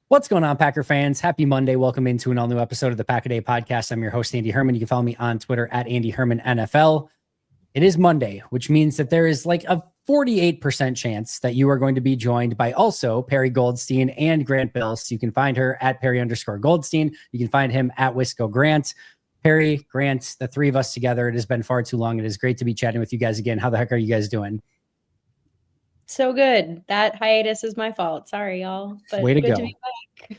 What's going on, Packer fans? Happy Monday. Welcome into an all-new episode of the Pack a Day podcast. I'm your host, Andy Herman. You can follow me on Twitter at Andy Herman NFL. It is Monday, which means that there is like a 48% chance that you are going to be joined by also Perri Goldstein and Grant Bills. You can find her at Perri_Goldstein. You can find him at Wisco Grant. Perri, Grant, the three of us together. It has been far too long. It is great to be chatting with you guys again. How the heck are you guys doing? So good. That hiatus is my fault. Sorry, y'all. But way to good go. To be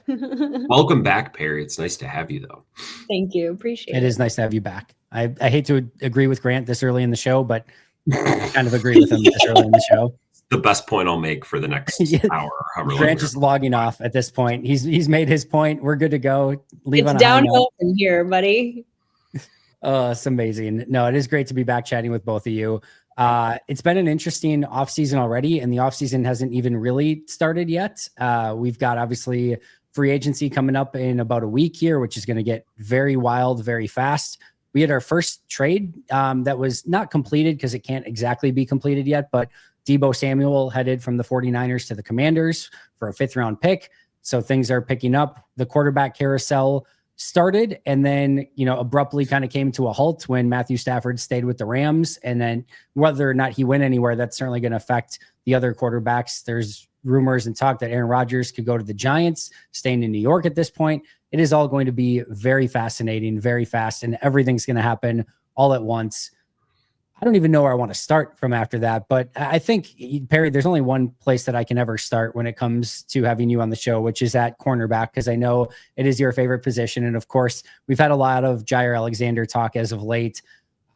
back. Welcome back, Perri. It's nice to have you, though. Thank you. Appreciate it. It is nice to have you back. I hate to agree with Grant this early in the show, but I kind of agree with him this early in the show. The best point I'll make for the next hour. Grant just logging off at this point. He's made his point. We're good to go. It's downhill from here, buddy. Oh, it's amazing. No, it is great to be back chatting with both of you. It's been an interesting offseason already, and the offseason hasn't even really started yet. We've got obviously free agency coming up in about a week here, which is going to get very wild, very fast. We had our first trade that was not completed because it can't exactly be completed yet, but Deebo Samuel headed from the 49ers to the Commanders for a 5th-round pick. So things are picking up. The quarterback carousel started and then, abruptly kind of came to a halt when Matthew Stafford stayed with the Rams. And then whether or not he went anywhere, that's certainly going to affect the other quarterbacks. There's rumors and talk that Aaron Rodgers could go to the Giants, staying in New York at this point. It is all going to be very fascinating, very fast, and everything's going to happen all at once. I don't even know where I want to start from after that, but I think, Perri, there's only one place that I can ever start when it comes to having you on the show, which is at cornerback, because I know it is your favorite position. And of course, we've had a lot of Jaire Alexander talk as of late.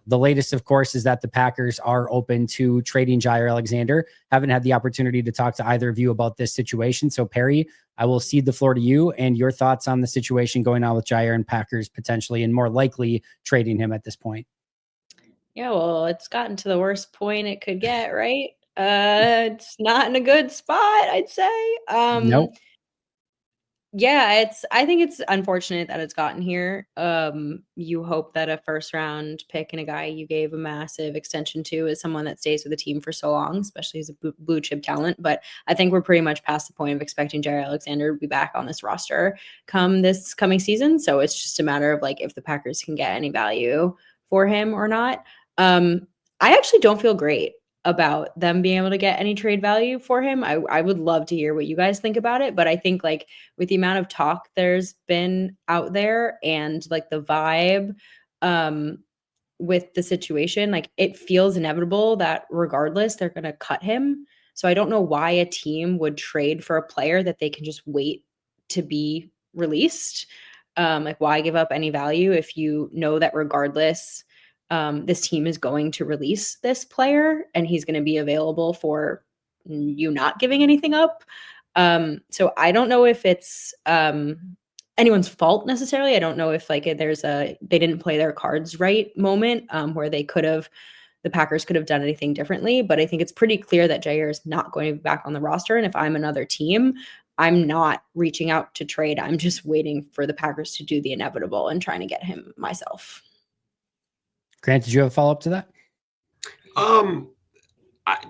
The latest, of course, is that the Packers are open to trading Jaire Alexander. Haven't had the opportunity to talk to either of you about this situation. So, Perri, I will cede the floor to you and your thoughts on the situation going on with Jaire and Packers potentially and more likely trading him at this point. Yeah, well, it's gotten to the worst point it could get, right? It's not in a good spot, I'd say. Nope. Yeah, I think it's unfortunate that it's gotten here. You hope that a 1st-round pick and a guy you gave a massive extension to is someone that stays with the team for so long, especially as a blue chip talent. But I think we're pretty much past the point of expecting Jaire Alexander to be back on this roster come this coming season. So it's just a matter of like if the Packers can get any value for him or not. I actually don't feel great about them being able to get any trade value for him. I would love to hear what you guys think about it, but I think like with the amount of talk there's been out there and like the vibe with the situation, like it feels inevitable that regardless they're going to cut him. So I don't know why a team would trade for a player that they can just wait to be released. Like why give up any value if you know that regardless this team is going to release this player and he's going to be available for you not giving anything up. So I don't know if it's anyone's fault necessarily. I don't know if like there's they didn't play their cards right moment where the Packers could have done anything differently. But I think it's pretty clear that Jaire is not going to be back on the roster. And if I'm another team, I'm not reaching out to trade. I'm just waiting for the Packers to do the inevitable and trying to get him myself. Grant, did you have a follow-up to that?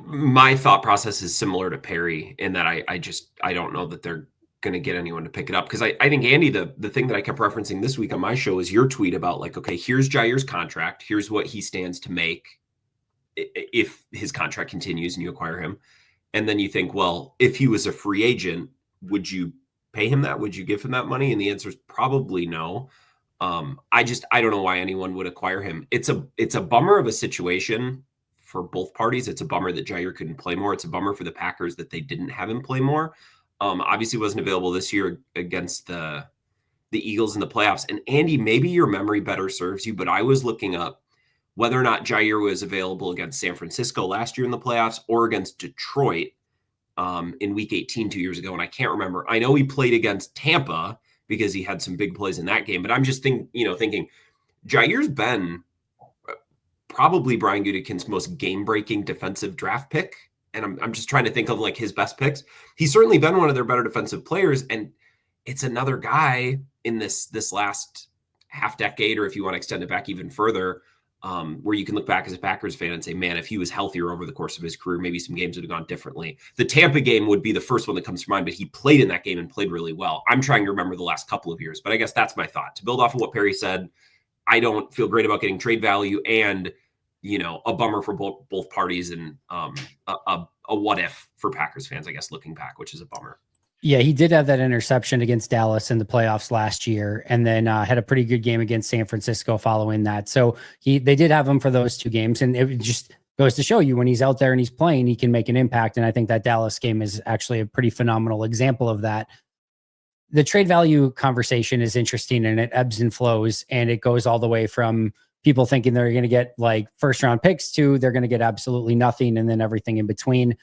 My thought process is similar to Perri in that I don't know that they're going to get anyone to pick it up. Because I think, Andy, the thing that I kept referencing this week on my show is your tweet about like, okay, here's Jaire's contract. Here's what he stands to make if his contract continues and you acquire him. And then you think, well, if he was a free agent, would you pay him that? Would you give him that money? And the answer is probably no. I don't know why anyone would acquire him. It's a bummer of a situation for both parties. It's a bummer that Jaire couldn't play more. It's a bummer for the Packers that they didn't have him play more. Obviously wasn't available this year against the Eagles in the playoffs. And Andy, maybe your memory better serves you, but I was looking up whether or not Jaire was available against San Francisco last year in the playoffs or against Detroit in week 18 2 years ago. And I can't remember. I know he played against Tampa because he had some big plays in that game. But I'm just thinking Jaire's been probably Brian Gutekunst's most game-breaking defensive draft pick. And I'm just trying to think of like his best picks. He's certainly been one of their better defensive players. And it's another guy in this last half decade, or if you want to extend it back even further, where you can look back as a Packers fan and say, man, if he was healthier over the course of his career, maybe some games would have gone differently. The Tampa game would be the first one that comes to mind, but he played in that game and played really well. I'm trying to remember the last couple of years, but I guess that's my thought. To build off of what Perri said, I don't feel great about getting trade value, and a bummer for both parties, and a what if for Packers fans, I guess, looking back, which is a bummer. Yeah, he did have that interception against Dallas in the playoffs last year, and then had a pretty good game against San Francisco following that. So they did have him for those 2 games, and it just goes to show you when he's out there and he's playing, he can make an impact. And I think that Dallas game is actually a pretty phenomenal example of that. The trade value conversation is interesting, and it ebbs and flows, and it goes all the way from people thinking they're going to get like first round picks to they're going to get absolutely nothing, and then everything in between.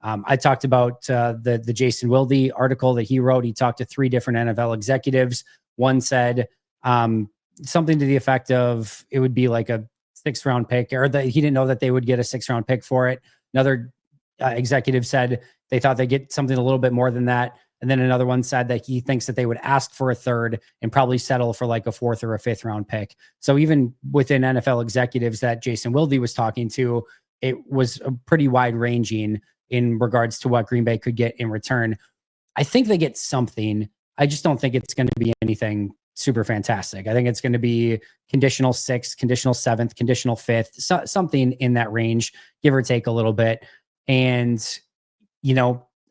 I talked about the Jason Wilde article that he wrote. He talked to 3 different NFL executives. One said something to the effect of it would be like a 6th round pick, or that he didn't know that they would get a 6th round pick for it. Another executive said they thought they'd get something a little bit more than that. And then another one said that he thinks that they would ask for a 3rd and probably settle for like a 4th or a 5th round pick. So even within NFL executives that Jason Wilde was talking to, it was a pretty wide ranging in regards to what Green Bay could get in return. I think they get something. I just don't think it's going to be anything super fantastic. I think it's going to be conditional 6th, conditional 7th, conditional 5th, something in that range, give or take a little bit. And,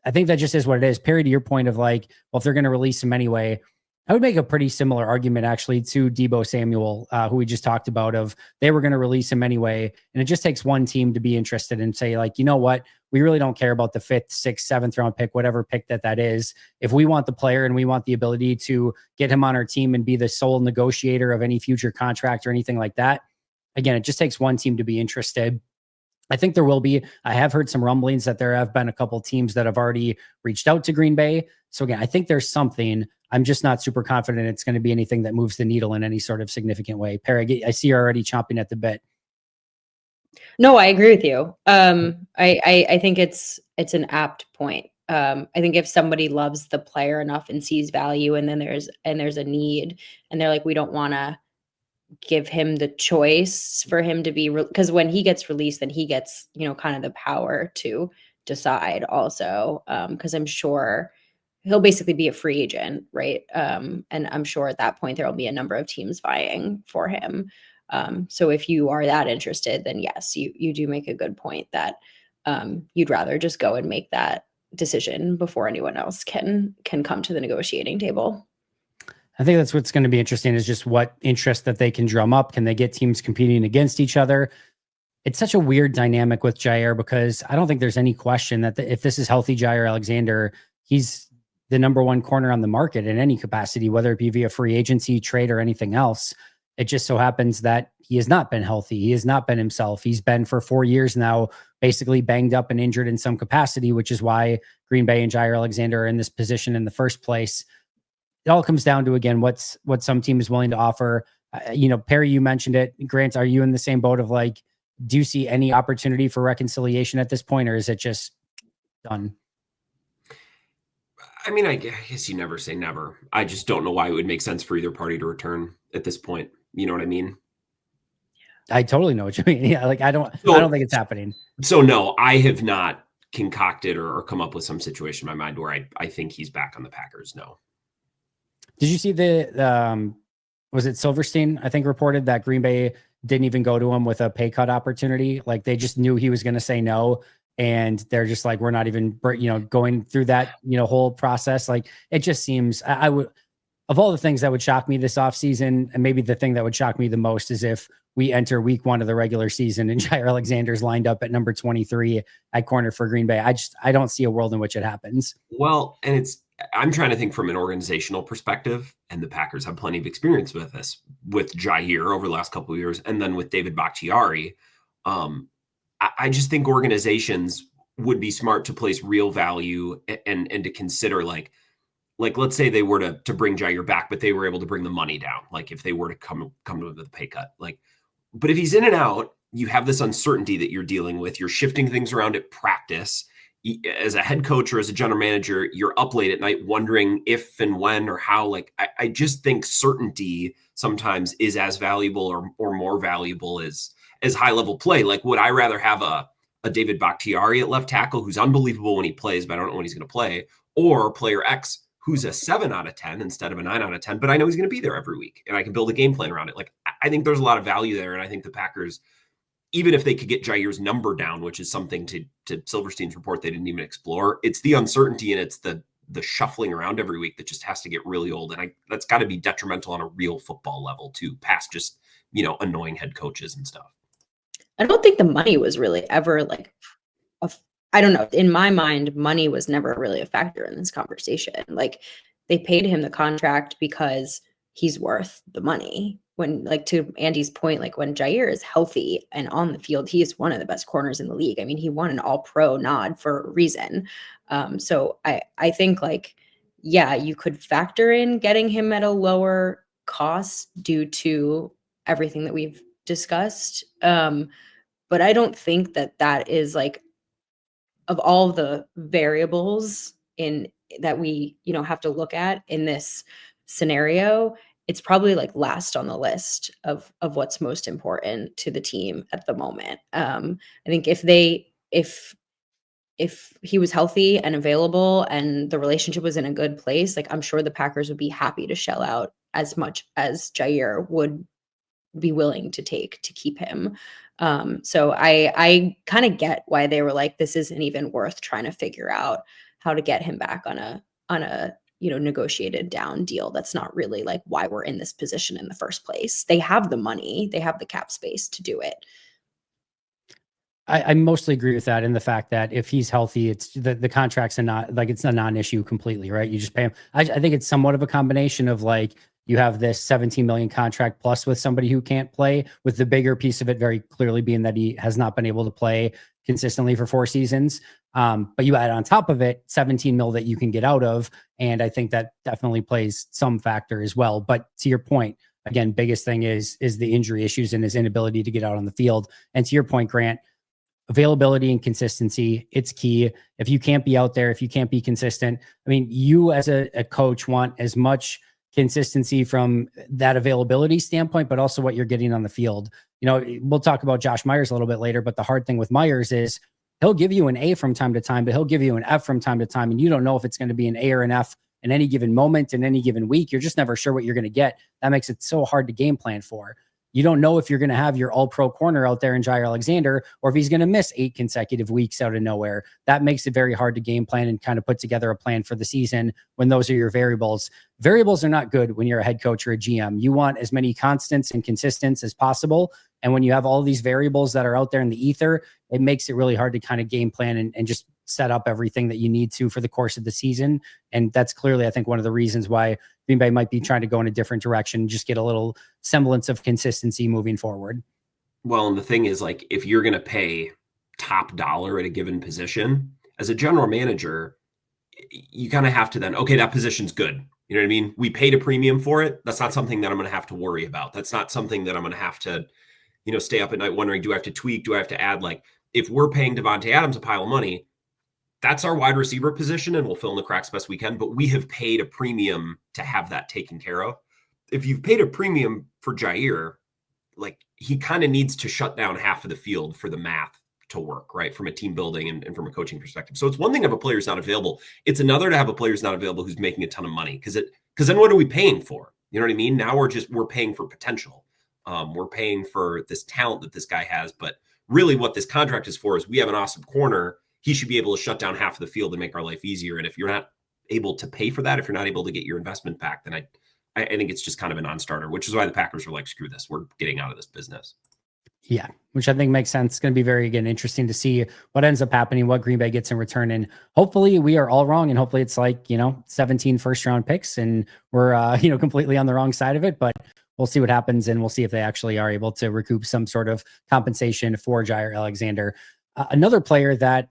I think that just is what it is. Perri, to your point of like, well, if they're going to release him anyway, I would make a pretty similar argument actually to Deebo Samuel, who we just talked about, of they were going to release him anyway. And it just takes one team to be interested and say like, you know what, we really don't care about the 5th, 6th, 7th round pick, whatever pick that is. If we want the player and we want the ability to get him on our team and be the sole negotiator of any future contract or anything like that, again, it just takes one team to be interested. I think there will be. I have heard some rumblings that there have been a couple teams that have already reached out to Green Bay. So again, I think there's something. I'm just not super confident it's going to be anything that moves the needle in any sort of significant way. Perri, I see you're already chomping at the bit. No, I agree with you. I think it's an apt point. I think if somebody loves the player enough and sees value, and then there's a need, and they're like, we don't want to give him the choice for him to be, because when he gets released, then he gets, kind of the power to decide also. Because I'm sure he'll basically be a free agent, right? And I'm sure at that point there will be a number of teams vying for him. So if you are that interested, then yes, you do make a good point that you'd rather just go and make that decision before anyone else can come to the negotiating table. I think that's what's going to be interesting, is just what interest that they can drum up. Can they get teams competing against each other? It's such a weird dynamic with Jair, because I don't think there's any question that if this is healthy Jair Alexander, he's the number 1 corner on the market in any capacity, whether it be via free agency, trade, or anything else. It just so happens that he has not been healthy. He has not been himself. He's been for 4 years now, basically banged up and injured in some capacity, which is why Green Bay and Jair Alexander are in this position in the first place. It all comes down to, again, what some team is willing to offer. Perri, you mentioned it. Grant, are you in the same boat of like, do you see any opportunity for reconciliation at this point, or is it just done? I mean, I guess you never say never. I just don't know why it would make sense for either party to return at this point. You know what I mean? I totally know what you mean. Yeah, like I don't think it's happening. So no, I have not concocted or come up with some situation in my mind where I think he's back on the Packers. No. Did you see was it Silverstein, I think, reported that Green Bay didn't even go to him with a pay cut opportunity? Like they just knew he was going to say no. And they're just like, we're not even, going through that, whole process. Like it just seems, I would, of all the things that would shock me this offseason, and maybe the thing that would shock me the most is if we enter week 1 of the regular season and Jair Alexander's lined up at number 23 at corner for Green Bay. I don't see a world in which it happens. Well, and I'm trying to think from an organizational perspective, and the Packers have plenty of experience with this, with Jair over the last couple of years, and then with David Bakhtiari. I just think organizations would be smart to place real value and to consider like let's say they were to bring Jair back, but they were able to bring the money down. Like if they were to come to him with a pay cut, but if he's in and out, you have this uncertainty that you're dealing with. You're shifting things around at practice. As a head coach or as a general manager, you're up late at night wondering if and when or how. I just think certainty sometimes is as valuable or more valuable as as high level play. Like, would I rather have a David Bakhtiari at left tackle, who's unbelievable when he plays, but I don't know when he's going to play, or player X, who's a 7 out of 10 instead of a 9 out of 10, but I know he's going to be there every week and I can build a game plan around it. Like, I think there's a lot of value there. And I think the Packers, even if they could get Jair's number down, which is something to Silverstein's report they didn't even explore, it's the uncertainty and it's the shuffling around every week that just has to get really old. And that's got to be detrimental on a real football level too, past just, annoying head coaches and stuff. I don't think the money was really ever like, I don't know. In my mind, money was never really a factor in this conversation. Like, they paid him the contract because he's worth the money. When, like, to Andy's point, like, when Jair is healthy and on the field, he is one of the best corners in the league. I mean, he won an all-pro nod for a reason. So I think, like, yeah, you could factor in getting him at a lower cost due to everything that we've discussed. But I don't think that is, like, of all the variables in that we, have to look at in this scenario, it's probably, like, last on the list of what's most important to the team at the moment. I think if he was healthy and available and the relationship was in a good place, like, I'm sure the Packers would be happy to shell out as much as Jair would be willing to take to keep him. So I kind of get why they were like, this isn't even worth trying to figure out how to get him back on a negotiated down deal. That's not really, like, why we're in this position in the first place. They have the money, they have the cap space to do it. I mostly agree with that, in the fact that if he's healthy, it's the contracts are not, like, it's a non-issue completely, right? You just pay him. I think it's somewhat of a combination of, like, you have this 17 million contract plus with somebody who can't play, with the bigger piece of it very clearly being that he has not been able to play consistently for 4 seasons. But you add on top of it 17 mil that you can get out of. And I think that definitely plays some factor as well. But to your point, again, biggest thing is the injury issues and his inability to get out on the field. And to your point, Grant, availability and consistency, it's key. If you can't be out there, if you can't be consistent, I mean, you as a coach want as much consistency from that availability standpoint, but also what you're getting on the field. We'll talk about Josh Myers a little bit later, but the hard thing with Myers is he'll give you an A from time to time, but he'll give you an F from time to time. And you don't know if it's going to be an A or an F in any given moment, in any given week. You're just never sure what you're going to get. That makes it so hard to game plan for. You don't know if you're going to have your all-pro corner out there in Jair Alexander, or if he's going to miss 8 consecutive weeks out of nowhere. That makes it very hard to game plan and kind of put together a plan for the season when those are your variables. Variables are not good when you're a head coach or a GM. You want as many constants and consistence as possible. And when you have all these variables that are out there in the ether, it makes it really hard to kind of game plan and just set up everything that you need to for the course of the season. And that's clearly, I think, one of the reasons why Green Bay might be trying to go in a different direction, just get a little semblance of consistency moving forward. Well, and the thing is, like, if you're going to pay top dollar at a given position as a general manager, you kind of have to then, okay, that position's good. You know what I mean? We paid a premium for it. That's not something that I'm going to have to worry about. That's not something that I'm going to have to, stay up at night wondering, do I have to tweak? Do I have to add? Like, if we're paying Davante Adams a pile of money, that's our wide receiver position, and we'll fill in the cracks best we can. But we have paid a premium to have that taken care of. If you've paid a premium for Jair, like, he kind of needs to shut down half of the field for the math to work, right? From a team building and from a coaching perspective. So it's one thing to have a player who's not available. It's another to have a player who's not available who's making a ton of money. Because then what are we paying for? You know what I mean? Now we're paying for potential. We're paying for this talent that this guy has. But really what this contract is for is we have an awesome corner. He should be able to shut down half of the field and make our life easier. And if you're not able to pay for that, if you're not able to get your investment back, then I think it's just kind of a non-starter, which is why the Packers were like, screw this. We're getting out of this business. Yeah, which I think makes sense. It's going to be very, again, interesting to see what ends up happening, what Green Bay gets in return. And hopefully we are all wrong. And hopefully it's like, 17 first-round picks and we're, completely on the wrong side of it. But we'll see what happens. And we'll see if they actually are able to recoup some sort of compensation for Jair Alexander. Another player that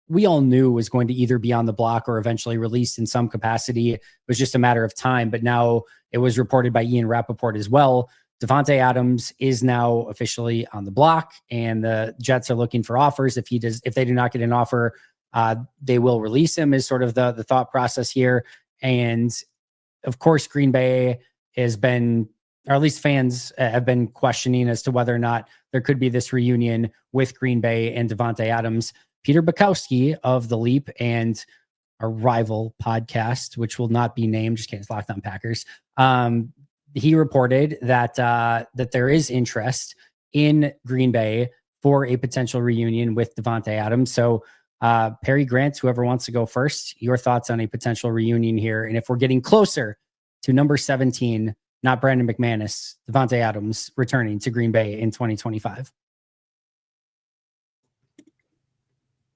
we all knew was going to either be on the block or eventually released in some capacity. It was just a matter of time. But now it was reported by Ian Rappaport as well. Davante Adams is now officially on the block, and the Jets are looking for offers. If they do not get an offer, they will release him, is sort of the thought process here. And of course, Green Bay has been or at least fans have been questioning as to whether or not there could be this reunion with Green Bay and Davante Adams. Peter Bukowski of The Leap and a rival podcast, which will not be named, just kidding, it's Locked On Packers. He reported that that there is interest in Green Bay for a potential reunion with Davante Adams. So Perri, Grant, whoever wants to go first, your thoughts on a potential reunion here. And if we're getting closer to number 17, not Brandon McManus, Davante Adams returning to Green Bay in 2025.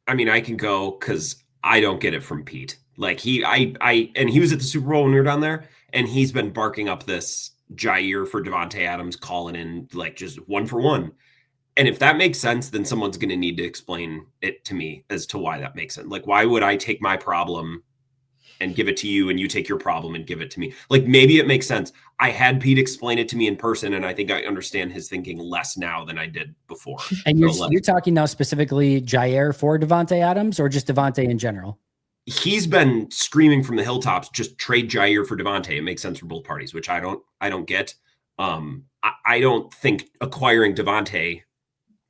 I mean, I can go because I don't get it from Pete. Like and he was at the Super Bowl when we were down there, and he's been barking up this Jair for Davante Adams, calling in like just one for one. And if that makes sense, then someone's going to need to explain it to me as to why that makes sense. Like, why would I take my problem and give it to you, and you take your problem and give it to me? Like, maybe it makes sense. I had Pete explain it to me in person, and I think I understand his thinking less now than I did before. And you're talking now specifically Jair for Davante Adams, or just Davante in general? He's been screaming from the hilltops, just trade Jair for Davante. It makes sense for both parties, which I don't get. I don't think acquiring Davante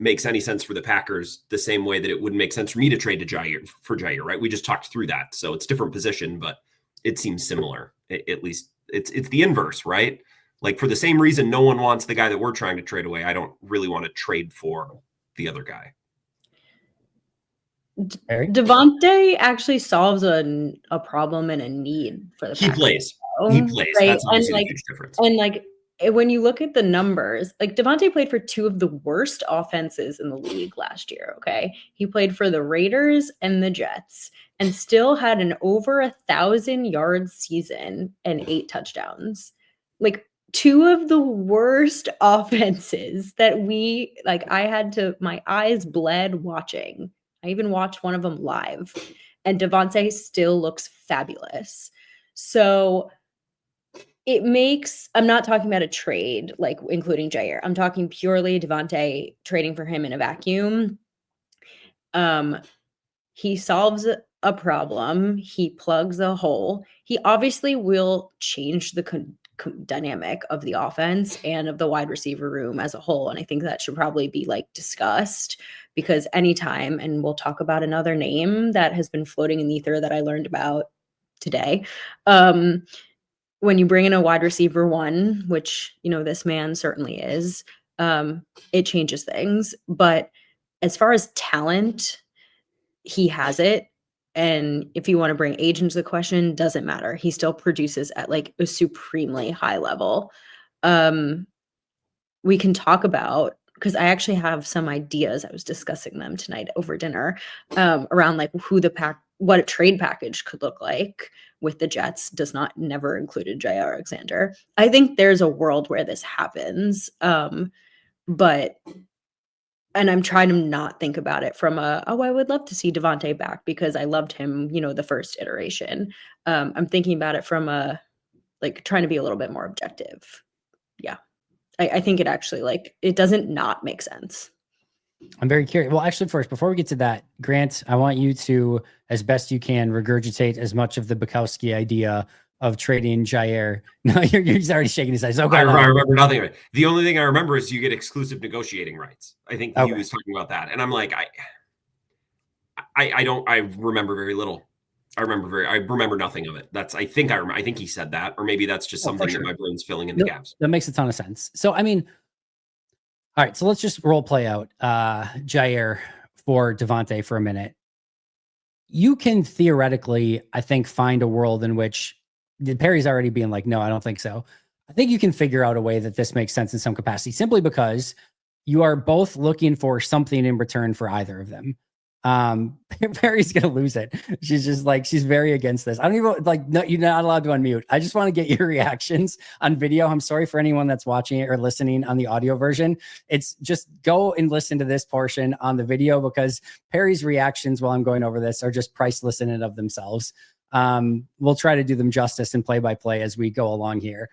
makes any sense for the Packers the same way that it wouldn't make sense for me to trade to Jair, right? We just talked through that. So it's different position, but it seems similar. At least it's the inverse, right? Like, for the same reason no one wants the guy that we're trying to trade away, I don't really want to trade for the other guy. Davante actually solves a problem and a need for the Packers. He plays. Right? That's obviously a huge difference. And like, when you look at the numbers, like, Davante played for two of the worst offenses in the league last year. Okay. He played for the Raiders and the Jets and still had an over 1,000-yard season and 8 touchdowns. Like, two of the worst offenses that my eyes bled watching. I even watched one of them live, and Davante still looks fabulous. So I'm not talking about a trade, like including Jair. I'm talking purely Davante, trading for him in a vacuum. He solves a problem. He plugs a hole. He obviously will change the dynamic of the offense and of the wide receiver room as a whole. And I think that should probably be like discussed, because anytime, and we'll talk about another name that has been floating in the ether that I learned about today. When you bring in a wide receiver one, which, this man certainly is, it changes things. But as far as talent, he has it. And if you want to bring age into the question, doesn't matter. He still produces at like a supremely high level. We can talk about, because I actually have some ideas. I was discussing them tonight over dinner, around like what a trade package could look like with the Jets. Never included Jair Alexander. I think there's a world where this happens. And I'm trying to not think about it from I would love to see Davante back because I loved him, the first iteration. I'm thinking about it from trying to be a little bit more objective. Yeah. I think it actually, it doesn't not make sense. I'm very curious. Well, actually, first, before we get to that, Grant, I want you to, as best you can, regurgitate as much of the Bukowski idea of trading Jair. No, he's already shaking his head. Okay, I remember nothing of it. The only thing I remember is you get exclusive negotiating rights. I think he was talking about that. And I'm like, I remember very little. I remember nothing of it. I think he said that, or maybe that's just something that my brain's filling in the gaps. That makes a ton of sense. So, I mean, all right, so let's just role play out Jair for Davante for a minute. You can theoretically, I think, find a world in which Perri's already being like, no, I don't think so. I think you can figure out a way that this makes sense in some capacity, simply because you are both looking for something in return for either of them. Perri's gonna lose it. She's just like, she's very against this. I don't even no, you're not allowed to unmute. I just want to get your reactions on video. I'm sorry for anyone that's watching it or listening on the audio version. It's just go and listen to this portion on the video, because Perri's reactions while I'm going over this are just priceless in and of themselves. We'll try to do them justice and play by play as we go along here.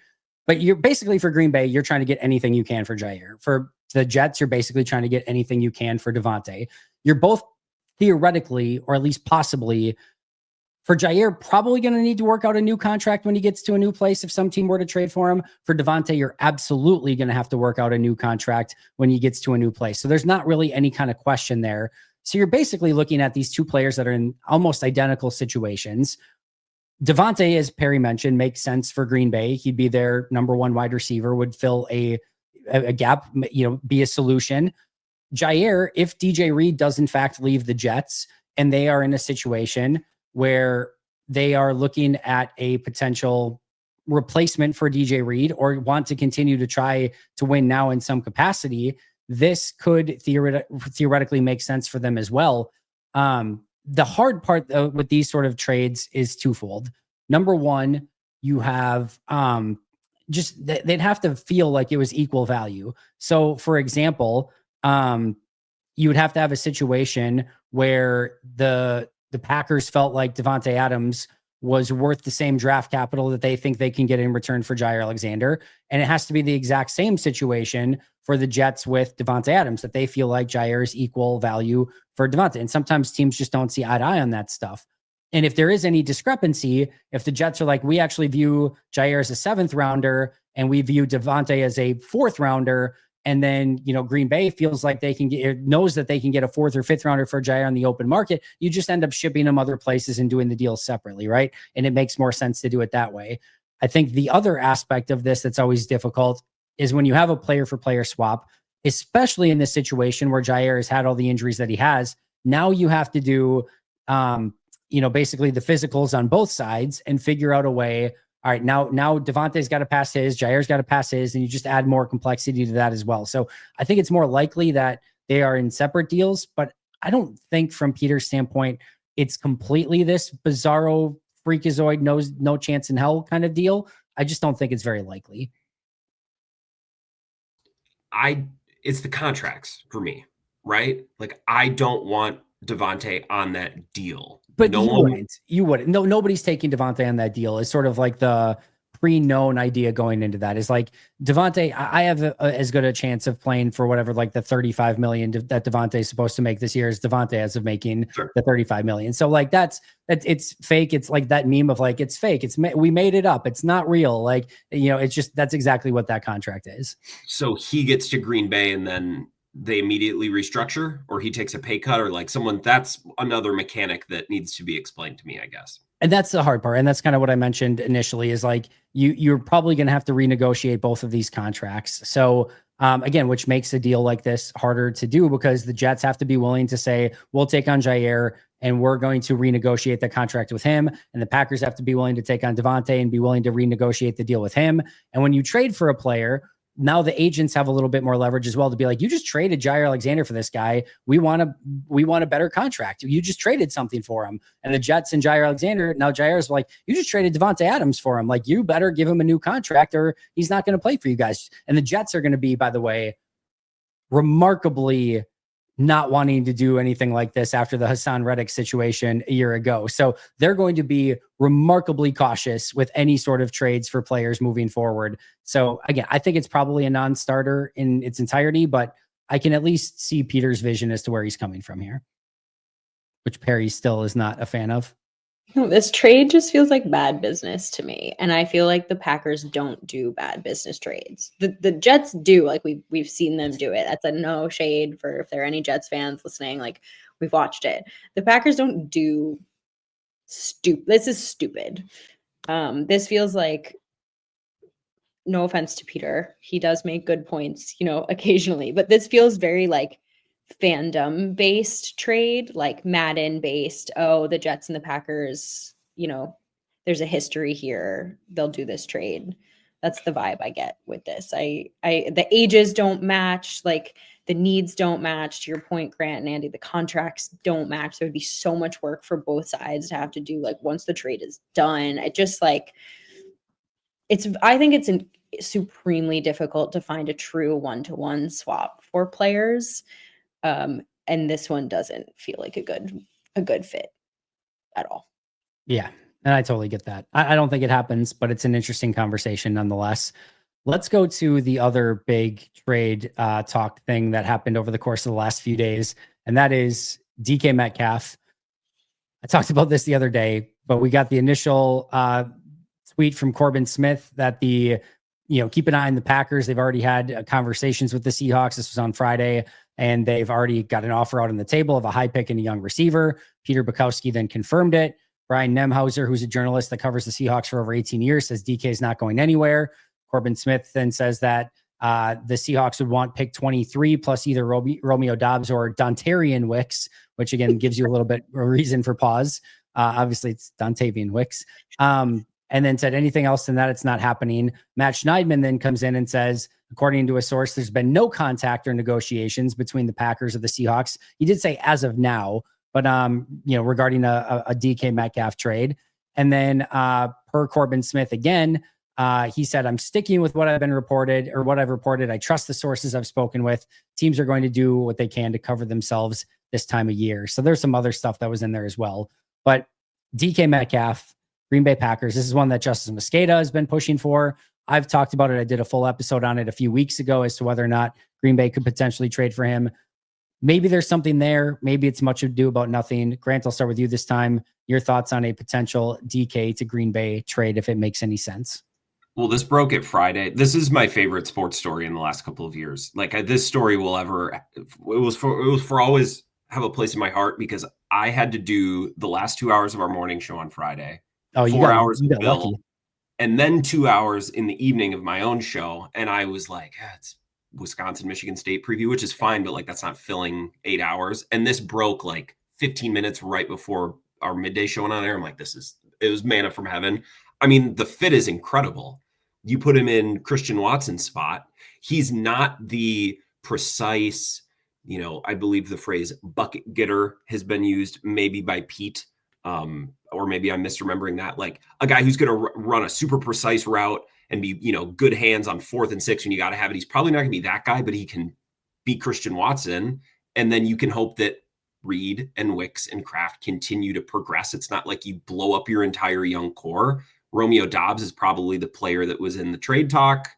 But you're basically, for Green Bay, you're trying to get anything you can for Jair. For the Jets, you're basically trying to get anything you can for Davante. You're both theoretically, or at least possibly, For Jair, probably going to need to work out a new contract when he gets to a new place if some team were to trade for him. For Devontae, you're absolutely going to have to work out a new contract when he gets to a new place. So there's not really any kind of question there. So you're basically looking at these two players that are in almost identical situations. Devontae, as Perri mentioned, makes sense for Green Bay. He'd be their number one wide receiver, would fill a gap, be a solution. Jair, if DJ Reed does in fact leave the Jets and they are in a situation where they are looking at a potential replacement for DJ Reed or want to continue to try to win now in some capacity, this could theoretically make sense for them as well. The hard part though with these sort of trades is twofold. Number one, you have they'd have to feel like it was equal value. So for example, you would have to have a situation where the Packers felt like Davante Adams was worth the same draft capital that they think they can get in return for Jair Alexander. And it has to be the exact same situation for the Jets with Davante Adams, that they feel like Jair is equal value for Davante. And sometimes teams just don't see eye to eye on that stuff. And if there is any discrepancy, if the Jets are like, we actually view Jair as a 7th rounder and we view Davante as a 4th rounder, and then, Green Bay feels like knows that they can get a 4th or 5th rounder for Jair on the open market, you just end up shipping them other places and doing the deals separately, right? And it makes more sense to do it that way. I think the other aspect of this that's always difficult is when you have a player for player swap, especially in this situation where Jair has had all the injuries that he has. Now you have to do, basically the physicals on both sides and figure out a way. All right, now Davante's got to pass his, Jair's got to pass his, and you just add more complexity to that as well. So I think it's more likely that they are in separate deals, but I don't think from Peter's standpoint, it's completely this bizarro freakazoid, no chance in hell kind of deal. I just don't think it's very likely. It's the contracts for me, right? Like I don't want Davante on that deal. But you wouldn't. No, nobody's taking Davante on that deal. It's sort of like the pre-known idea going into that is like Davante. I have as good a chance of playing for whatever, like the 35 million that Davante is supposed to make this year as Davante has of making the 35 million. So like it's fake. It's like that meme of like, it's fake. We made it up. It's not real. Like, it's just, that's exactly what that contract is. So he gets to Green Bay and then they immediately restructure, or he takes a pay cut, or like that's another mechanic that needs to be explained to me, I guess. And that's the hard part. And that's kind of what I mentioned initially is like, you're probably going to have to renegotiate both of these contracts. So again, which makes a deal like this harder to do because the Jets have to be willing to say, we'll take on Jair and we're going to renegotiate the contract with him. And the Packers have to be willing to take on Davante and be willing to renegotiate the deal with him. And when you trade for a player, now the agents have a little bit more leverage as well to be like, you just traded Jair Alexander for this guy. We want a better contract. You just traded something for him. And the Jets and Jair Alexander, now Jair's like, you just traded Davante Adams for him. Like, you better give him a new contract or he's not going to play for you guys. And the Jets are going to be, by the way, remarkably not wanting to do anything like this after the Hassan Reddick situation a year ago. So they're going to be remarkably cautious with any sort of trades for players moving forward. So again, I think it's probably a non-starter in its entirety, but I can at least see Peter's vision as to where he's coming from here, which Perri still is not a fan of. This trade just feels like bad business to me. And I feel like the Packers don't do bad business trades. The Jets do, like we've seen them do it. That's a no shade for if there are any Jets fans listening, like we've watched it. The Packers don't do this is stupid. This feels like, no offense to Peter, he does make good points, occasionally, but this feels very like fandom based trade, like Madden based. Oh, the Jets and the Packers, there's a history here. They'll do this trade. That's the vibe I get with this. The ages don't match, like the needs don't match. To your point, Grant and Andy, the contracts don't match. There would be so much work for both sides to have to do, like, once the trade is done. It just like, I think it's supremely difficult to find a true one-to-one swap for players. And this one doesn't feel like a good fit at all. Yeah. And I totally get that. I don't think it happens, but it's an interesting conversation nonetheless. Let's go to the other big trade talk thing that happened over the course of the last few days. And that is DK Metcalf. I talked about this the other day. but we got the initial tweet from Corbin Smith that keep an eye on the Packers. They've already had conversations with the Seahawks. This was on Friday, and they've already got an offer out on the table of a high pick and a young receiver. Peter Bukowski then confirmed it. Brian Nemhauser, who's a journalist that covers the Seahawks for over 18 years, says DK is not going anywhere. Corbin Smith then says that the Seahawks would want pick 23 plus either Romeo Doubs or Dontarian Wicks, which again gives you a little bit of a reason for pause. Obviously, it's Dontavian Wicks. And then said anything else than that, it's not happening. Matt Schneidman then comes in and says, according to a source, there's been no contact or negotiations between the Packers or the Seahawks. He did say as of now, but regarding a DK Metcalf trade. And then per Corbin Smith again, he said, I'm sticking with what I've been reported or what I've reported. I trust the sources I've spoken with. Teams are going to do what they can to cover themselves this time of year. So there's some other stuff that was in there as well. But DK Metcalf, Green Bay Packers, this is one that Justice Mosqueda has been pushing for. I've talked about it. I did a full episode on it a few weeks ago as to whether or not Green Bay could potentially trade for him. Maybe there's something there. Maybe it's much ado about nothing. Grant, I'll start with you this time. Your thoughts on a potential DK to Green Bay trade, if it makes any sense. Well, this broke it Friday. This is my favorite sports story in the last couple of years. This story will ever, it was for always have a place in my heart because I had to do the last 2 hours of our morning show on Friday. Oh, 4 hours you of got Bill, lucky. and then 2 hours in the evening of my own show. And I was like, it's Wisconsin, Michigan State preview, which is fine, but that's not filling 8 hours. And this broke 15 minutes right before our midday show went on air. I'm like, it was manna from heaven. I mean, the fit is incredible. You put him in Christian Watson's spot. He's not the precise, I believe the phrase bucket getter has been used maybe by Pete. Or maybe I'm misremembering that, a guy who's going to run a super precise route and be, good hands on 4th and 6 when you got to have it. He's probably not going to be that guy, but he can be Christian Watson. And then you can hope that Reed and Wicks and Kraft continue to progress. It's not like you blow up your entire young core. Romeo Doubs is probably the player that was in the trade talk.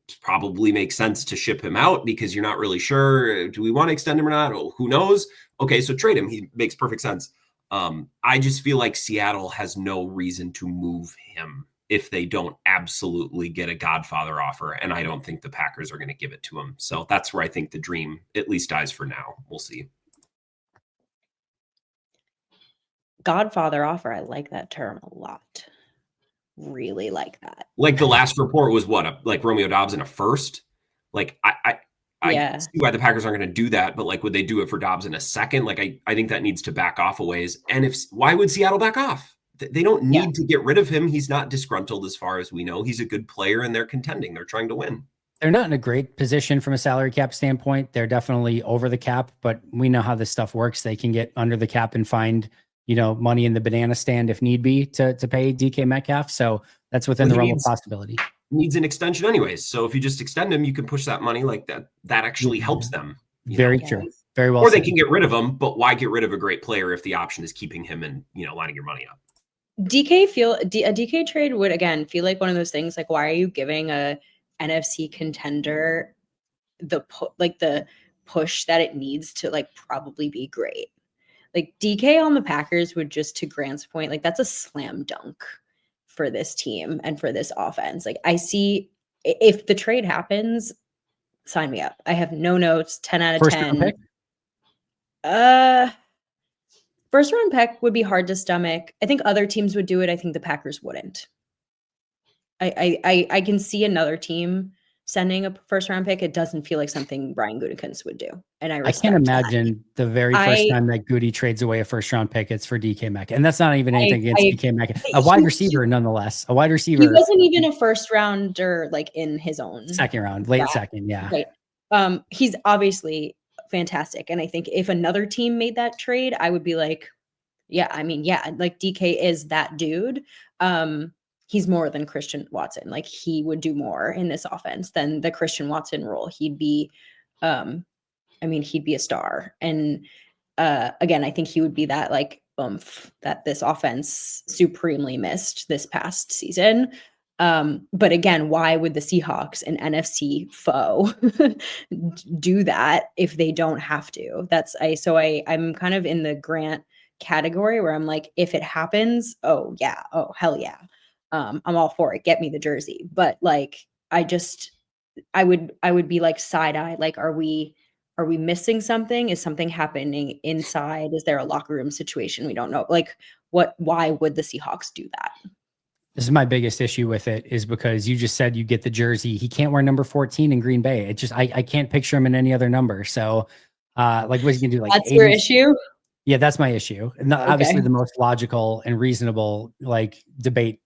It probably makes sense to ship him out because you're not really sure. Do we want to extend him or not? Oh, who knows? Okay, so trade him. He makes perfect sense. I just feel like Seattle has no reason to move him if they don't absolutely get a Godfather offer. And I don't think the Packers are going to give it to him. So that's where I think the dream at least dies for now. We'll see. Godfather offer. I like that term a lot. Really like that. The last report was what, Romeo Doubs in a first? I see why the Packers aren't going to do that, but would they do it for Dobbs in a second? I think that needs to back off a ways. And why would Seattle back off? They don't need to get rid of him. He's not disgruntled as far as we know. He's a good player and they're contending. They're trying to win. They're not in a great position from a salary cap standpoint. They're definitely over the cap, but we know how this stuff works. They can get under the cap and find, money in the banana stand if need be to pay DK Metcalf. So that's within the realm of possibility. Needs an extension anyways. So if you just extend him, you can push that money like that. That actually helps them. Very true. Very well. Or they can get rid of him, but why get rid of a great player if the option is keeping him and, lining your money up? A DK trade would again feel like one of those things. Why are you giving a NFC contender the push that it needs to probably be great? DK on the Packers would, just to Grant's point, that's a slam dunk for this team and for this offense. I see if the trade happens, sign me up. I have no notes. 10 out of 10. First round pick would be hard to stomach. I think other teams would do it. I think the Packers wouldn't. I can see another team sending a first round pick. It doesn't feel like something Brian Gutekunst would do. And I can't imagine the very first time that Goody trades away a first round pick, it's for DK Metcalf. And that's not even anything against DK Metcalf. A wide receiver, nonetheless. A wide receiver. He wasn't even a first rounder in his own second round, late second. Yeah. Right. He's obviously fantastic. And I think if another team made that trade, I would be DK is that dude. He's more than Christian Watson. He would do more in this offense than the Christian Watson role. He'd be, he'd be a star. And again, I think he would be that oomph that this offense supremely missed this past season. But again, why would the Seahawks, an NFC foe, do that if they don't have to? I'm kind of in the Grant category where I'm like, if it happens, oh yeah, oh hell yeah, I'm all for it. Get me the jersey. But like, I would be like side eye, like, are we missing something? Is something happening inside? Is there a locker room situation we don't know? Like, why would the Seahawks do that? This is my biggest issue with it, is because you just said you get the jersey. He can't wear number 14 in Green Bay. It just, I can't picture him in any other number. So like, what's he gonna do? Like, That's your issue? Yeah, that's my issue. And obviously the most logical and reasonable like debate,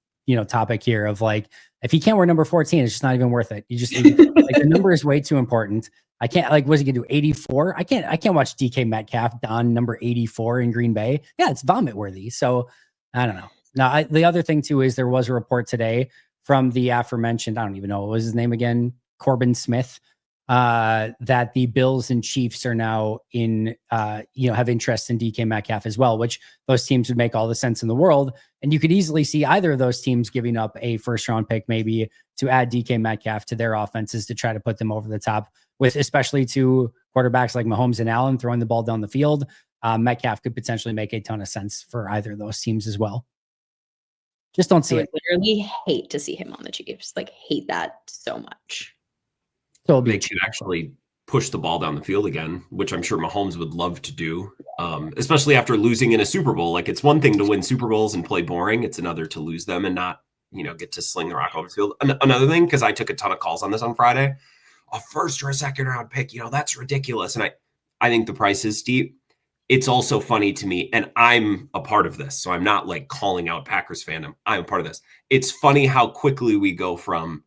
topic here of like, if he can't wear number 14, it's just not even worth it. You just like, the number is way too important. I can't, like, what's he gonna do? 84? I can't watch DK Metcalf don number 84 in Green Bay. Yeah, it's vomit worthy. So I don't know. Now, the other thing too is there was a report today from the aforementioned, I don't even know what was his name again, Corbin Smith, that the Bills and Chiefs are now have interest in DK Metcalf as well, which those teams would make all the sense in the world. And you could easily see either of those teams giving up a first round pick, maybe to add DK Metcalf to their offenses to try to put them over the top with, especially to quarterbacks like Mahomes and Allen throwing the ball down the field. Metcalf could potentially make a ton of sense for either of those teams as well. Just don't see it. Literally hate to see him on the Chiefs. Like, hate that so much. So they could actually push the ball down the field again, which I'm sure Mahomes would love to do, especially after losing in a Super Bowl. Like, it's one thing to win Super Bowls and play boring. It's another to lose them and not, get to sling the rock over the field. Another thing, because I took a ton of calls on this on Friday, a first or a second round pick, that's ridiculous. And I think the price is steep. It's also funny to me, and I'm a part of this, so I'm not like calling out Packers fandom. I'm a part of this. It's funny how quickly we go from,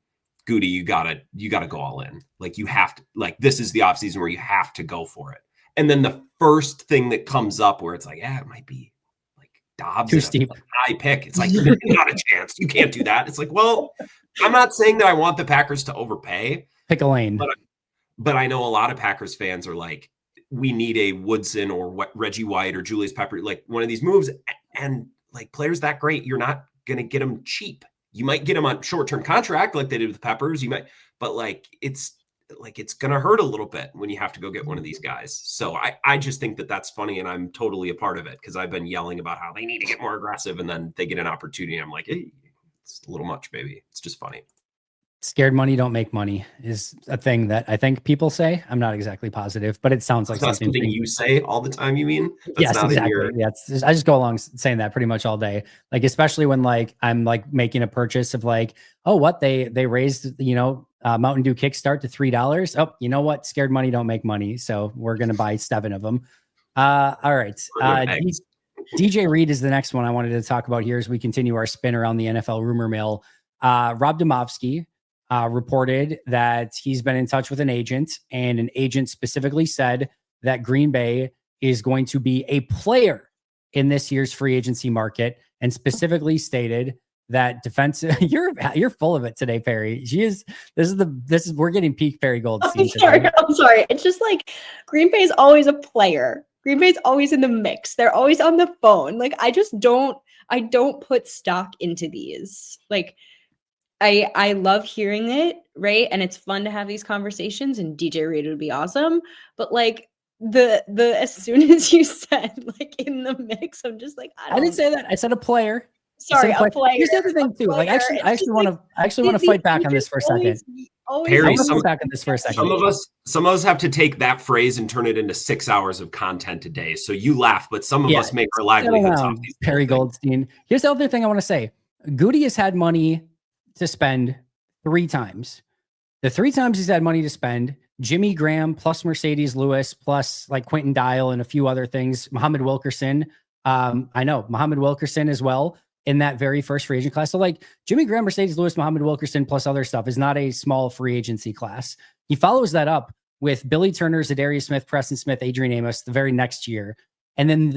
Goody, you gotta go all in. Like, you have to, like, this is the offseason where you have to go for it. And then the first thing that comes up where it's like, yeah, it might be like Dobbs, too steep, high pick. It's like, not a chance. You can't do that. It's like, well, I'm not saying that I want the Packers to overpay. Pick a lane. But I know a lot of Packers fans are like, we need a Woodson or Reggie White or Julius Pepper, like one of these moves. And like, players that great, you're not going to get them cheap. You might get them on short-term contract like they did with Peppers. You might, but like, it's going to hurt a little bit when you have to go get one of these guys. So I just think that that's funny. And I'm totally a part of it, because I've been yelling about how they need to get more aggressive, and then they get an opportunity. I'm like, hey, it's a little much, baby. It's just funny. Scared money don't make money is a thing that I think people say. I'm not exactly positive, but it sounds like something you say all the time. You mean? That's yes, exactly. Yeah, I just go along saying that pretty much all day. Like, especially when like I'm like making a purchase of like, oh, what they raised, Mountain Dew Kickstart to $3. Oh, you know what? Scared money don't make money. So we're gonna buy 7 of them. All right. DJ Reed is the next one I wanted to talk about here as we continue our spin around the NFL rumor mill. Rob Domofsky reported that he's been in touch with an agent, and an agent specifically said that Green Bay is going to be a player in this year's free agency market, and specifically stated that defensive. You're full of it today, Perri. We're getting peak Perri Goldstein. I'm sorry. It's just like, Green Bay is always a player. Green Bay's always in the mix. They're always on the phone. Like, I don't put stock into these. Like, I love hearing it, right? And it's fun to have these conversations, and DJ Reed would be awesome. But like, the as soon as you said like in the mix, I'm just like, I didn't say that. I said a player. Sorry, a player. Here's the other thing too. Like, I actually want to fight back on this for a second. Perri, Some of us have to take that phrase and turn it into 6 hours of content a day. So you laugh, but some of us make our livelihoods off these. Perri Goldstein. Here's the other thing I want to say. Goody has had money to spend 3 times. The 3 times he's had money to spend, Jimmy Graham plus Mercedes Lewis plus like Quentin Dial and a few other things, Muhammad Wilkerson. I know Muhammad Wilkerson as well in that very first free agent class. So like, Jimmy Graham, Mercedes Lewis, Muhammad Wilkerson plus other stuff is not a small free agency class. He follows that up with Billy Turner, Zadarius Smith, Preston Smith, Adrian Amos the very next year. And then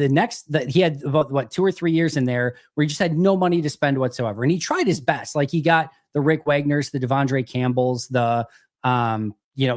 he had about 2 or 3 years in there where he just had no money to spend whatsoever. And he tried his best. Like, he got the Rick Wagners, the Devondre Campbells, the,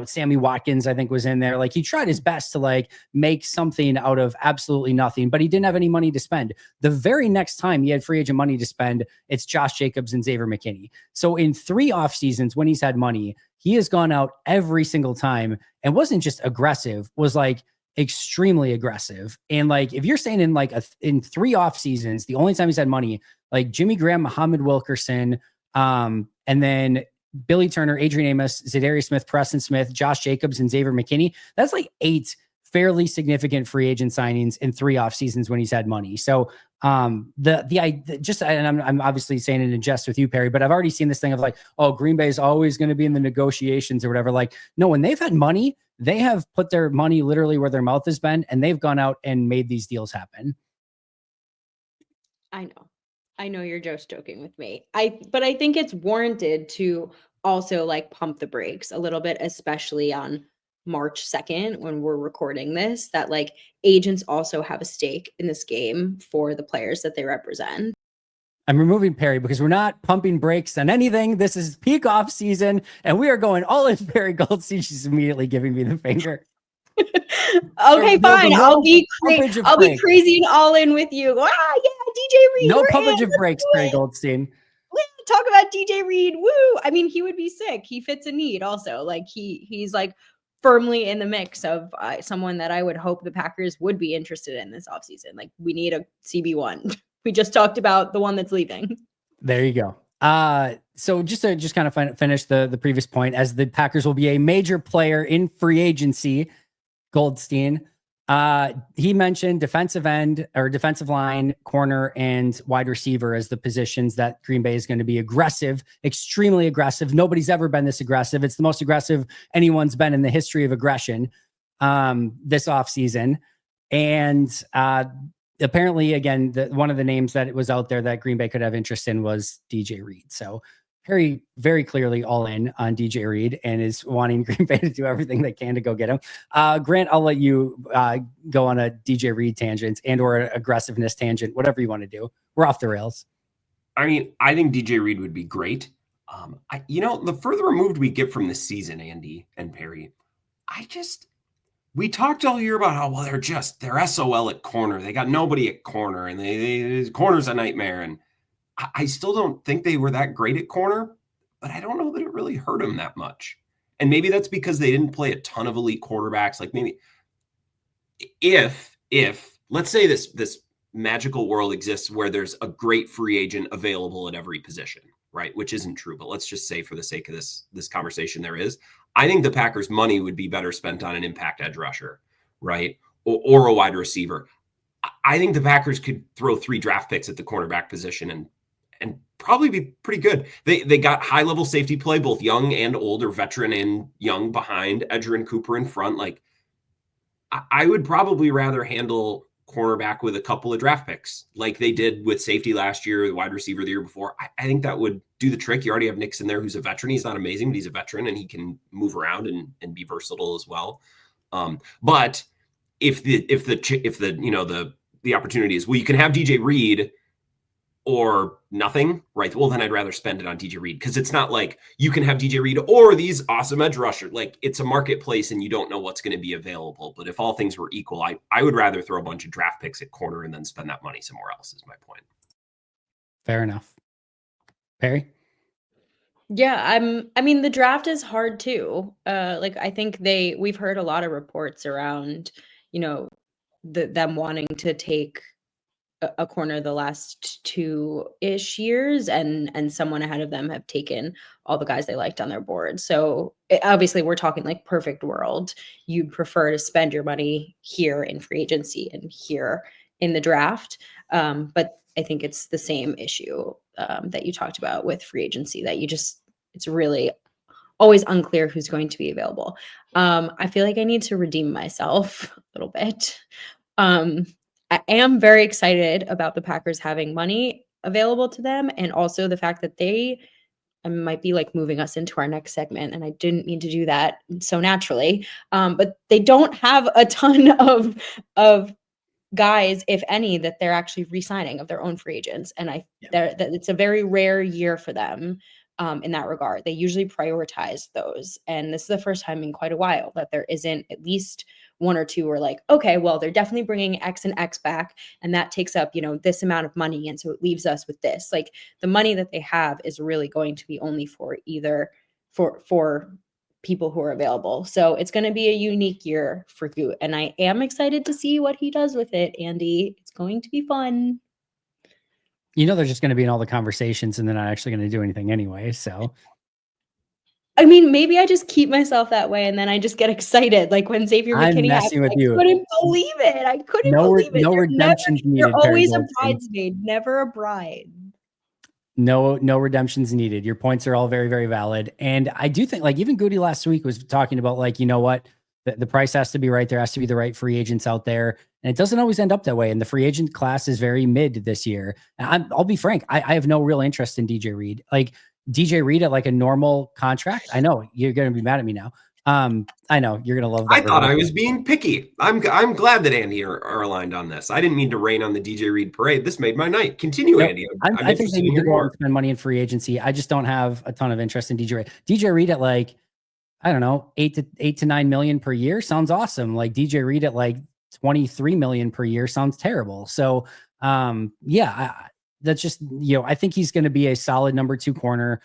Sammy Watkins, I think, was in there. Like, he tried his best to like make something out of absolutely nothing, but he didn't have any money to spend. The very next time he had free agent money to spend, it's Josh Jacobs and Xavier McKinney. So in 3 off seasons when he's had money, he has gone out every single time and wasn't just aggressive, was like extremely aggressive. And like, if you're saying in like in 3 off seasons, the only time he's had money, like Jimmy Graham, Muhammad Wilkerson, and then Billy Turner, Adrian Amos, Zadarius Smith, Preston Smith, Josh Jacobs, and Xavier McKinney. That's like 8 fairly significant free agent signings in 3 off seasons when he's had money. So and I'm obviously saying it in jest with you, Perri, but I've already seen this thing of like, oh, Green Bay is always going to be in the negotiations or whatever. Like, no, when they've had money, they have put their money literally where their mouth has been, and they've gone out and made these deals happen. I know you're just joking with me. But I think it's warranted to also like pump the brakes a little bit, especially on March 2nd when we're recording this, that like agents also have a stake in this game for the players that they represent. I'm removing Perri because we're not pumping brakes on anything. This is peak off season, and we are going all in Perri Goldstein. She's immediately giving me the finger. Okay, fine. I'll be crazy and all in with you. Ah, yeah, DJ Reed. No pumpage of brakes, Perri Goldstein. Talk about DJ Reed. Woo! I mean, he would be sick. He fits a need also. Like he's like firmly in the mix of someone that I would hope the Packers would be interested in this offseason. Like we need a CB1. We just talked about the one that's leaving. There you go. So just to kind of finish the previous point, as the Packers will be a major player in free agency, Goldstein, he mentioned defensive end or defensive line, corner, and wide receiver as the positions that Green Bay is going to be aggressive, extremely aggressive. Nobody's ever been this aggressive. It's the most aggressive anyone's been in the history of aggression this offseason. And apparently, again, one of the names that was out there that Green Bay could have interest in was DJ Reed. So Perri very clearly all in on DJ Reed and is wanting Green Bay to do everything they can to go get him. Grant, I'll let you go on a DJ Reed tangent and or an aggressiveness tangent, whatever you want to do. We're off the rails. I mean, I think DJ Reed would be great. The further removed we get from the season, Andy and Perri, we talked all year about how, well, they're SOL at corner. They got nobody at corner, and corner's a nightmare. And I still don't think they were that great at corner, but I don't know that it really hurt them that much. And maybe that's because they didn't play a ton of elite quarterbacks. Like maybe if let's say this magical world exists where there's a great free agent available at every position, right? Which isn't true, but let's just say for the sake of this conversation, there is. I think the Packers' money would be better spent on an impact edge rusher, right? Or a wide receiver. I think the Packers could throw 3 draft picks at the cornerback position and probably be pretty good. They got high-level safety play, both young and older, veteran and young behind, Edger and Cooper in front. Like, I would probably rather handle cornerback with a couple of draft picks like they did with safety last year, the wide receiver the year before. I think that would do the trick. You already have Nix in there who's a veteran. He's not amazing, but he's a veteran and he can move around and be versatile as well. But if the opportunity is, well, you can have DJ Reed or nothing, right? Well, then I'd rather spend it on DJ Reed because it's not like you can have DJ Reed or these awesome edge rusher. Like it's a marketplace and you don't know what's going to be available. But if all things were equal, I would rather throw a bunch of draft picks at corner and then spend that money somewhere else is my point. Fair enough. Perri? Yeah, I mean, the draft is hard too. I think we've heard a lot of reports around, them wanting to take a corner the last 2-ish years and someone ahead of them have taken all the guys they liked on their board. So obviously we're talking like perfect world. You'd prefer to spend your money here in free agency and here in the draft. But I think it's the same issue that you talked about with free agency that it's really always unclear who's going to be available. I feel like I need to redeem myself a little bit. I am very excited about the Packers having money available to them and also the fact that I might be like moving us into our next segment and I didn't mean to do that so naturally. But they don't have a ton of guys, if any, that they're actually re-signing of their own free agents. And that it's a very rare year for them in that regard. They usually prioritize those. And this is the first time in quite a while that there isn't at least 1 or 2 are like, okay, well, they're definitely bringing X and X back. And that takes up, this amount of money. And so it leaves us with this. Like the money that they have is really going to be only for either for people who are available. So it's going to be a unique year for Goot, and I am excited to see what he does with it, Andy. It's going to be fun. You know, they're just going to be in all the conversations and they're not actually going to do anything anyway. So, I mean, maybe I just keep myself that way and then I just get excited. Like when Xavier I'm McKinney messing with happened, you. I couldn't believe it. I couldn't No, believe it. no You're redemptions needed. You're Perri always a Goldstein. bridesmaid, never a bride. No redemptions needed. Your points are all very, very valid. And I do think, like, even Goody last week was talking about, like, you know what, the price has to be right. There has to be the right free agents out there. And it doesn't always end up that way. And the free agent class is very mid this year. And I'll be frank, I have no real interest in DJ Reed. Like, DJ Reed at like a normal contract. I know you're going to be mad at me now. I know you're going to love that. I thought I was being picky. I'm glad that Andy are aligned on this. I didn't mean to rain on the DJ Reed parade. This made my night. Continue, Andy. I think they need to go and spend money in free agency. I just don't have a ton of interest in DJ Reed. DJ Reed at like, I don't know, 8 to 9 million per year sounds awesome. Like DJ Reed at like 23 million per year sounds terrible. So that's just, I think he's going to be a solid number 2 corner.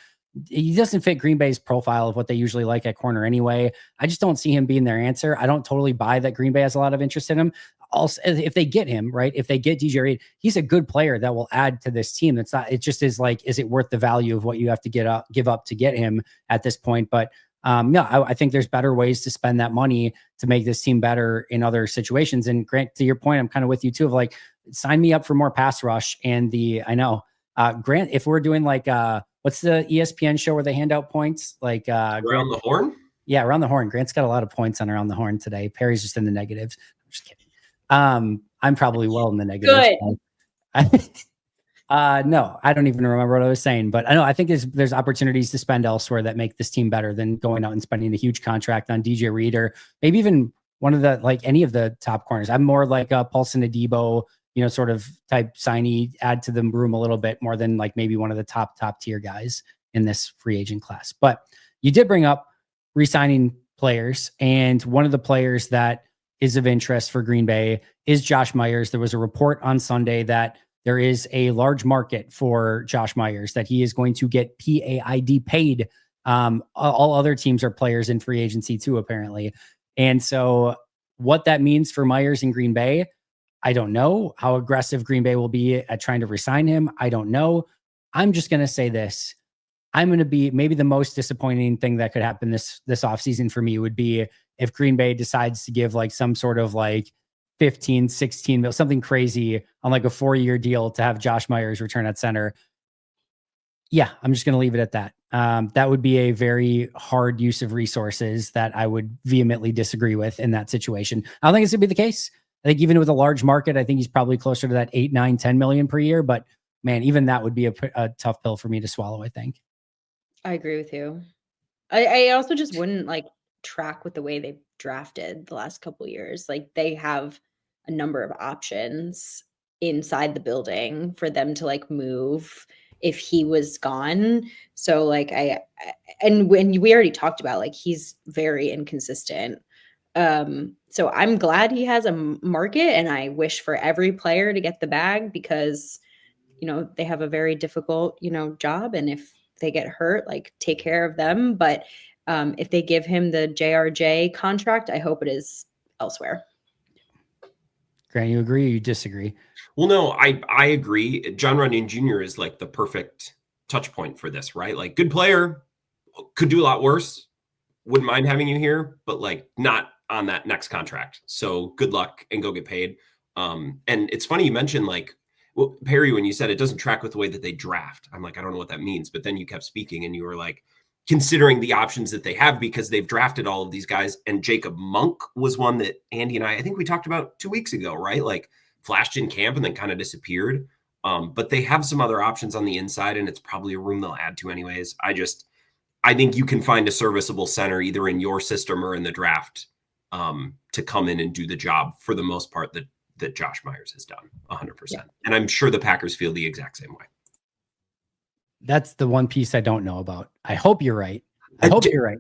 He doesn't fit Green Bay's profile of what they usually like at corner anyway. I just don't see him being their answer. I don't totally buy that Green Bay has a lot of interest in him. Also, if they get him, right, if they get DJ Reed, he's a good player that will add to this team. It's not, it just is like, is it worth the value of what you have to give up to get him at this point? But I think there's better ways to spend that money to make this team better in other situations. And Grant, to your point, I'm kind of with you too, of like, sign me up for more pass rush. And Grant, if we're doing like, what's the ESPN show where they hand out points? Like Around the Horn? Yeah, Around the Horn. Grant's got a lot of points on Around the Horn today. Perry's just in the negatives. I'm just kidding. I'm probably well in the negatives. Good. No, I don't even remember what I was saying, but I think there's opportunities to spend elsewhere that make this team better than going out and spending a huge contract on DJ Reed or maybe even one of the, like any of the top corners. I'm more like a Paulson Adebo, sort of type signee, add to the room a little bit more than like maybe one of the top tier guys in this free agent class. But you did bring up re-signing players, and one of the players that is of interest for Green Bay is Josh Myers. There was a report on Sunday that there is a large market for Josh Myers, that he is going to get PAID paid. All other teams are players in free agency too, apparently. And so what that means for Myers in Green Bay, I don't know. How aggressive Green Bay will be at trying to resign him, I don't know. I'm just going to say this. I'm going to be, maybe the most disappointing thing that could happen this offseason for me would be if Green Bay decides to give like some sort of like 15, 16 mil, something crazy on like a 4-year deal to have Josh Myers return at center. Yeah, I'm just going to leave it at that. That would be a very hard use of resources that I would vehemently disagree with in that situation. I don't think it's going to be the case. I think even with a large market, I think he's probably closer to that 8, 9, 10 million per year. But man, even that would be a tough pill for me to swallow, I think. I agree with you. I also just wouldn't like track with the way they've drafted the last couple of years. Like they have a number of options inside the building for them to like move if he was gone. So like and when we already talked about, like, he's very inconsistent. So I'm glad he has a market, and I wish for every player to get the bag because, they have a very difficult, job. And if they get hurt, like, take care of them. But if they give him the JRJ contract, I hope it is elsewhere. Grant, you agree or you disagree? Well, no, I agree. John Runyon Jr. is like the perfect touch point for this, right? Like, good player, could do a lot worse. Wouldn't mind having you here, but like not on that next contract. So good luck and go get paid. And it's funny you mentioned like, well, Perri, when you said it doesn't track with the way that they draft, I'm like, I don't know what that means. But then you kept speaking and you were like, considering the options that they have because they've drafted all of these guys. And Jacob Monk was one that Andy and I think we talked about 2 weeks ago, right? Like flashed in camp and then kind of disappeared. But they have some other options on the inside, and it's probably a room they'll add to anyways. I think you can find a serviceable center either in your system or in the draft to come in and do the job for the most part that Josh Myers has done 100%. Yeah. And I'm sure the Packers feel the exact same way. That's the one piece I don't know about. I hope you're right. You're right.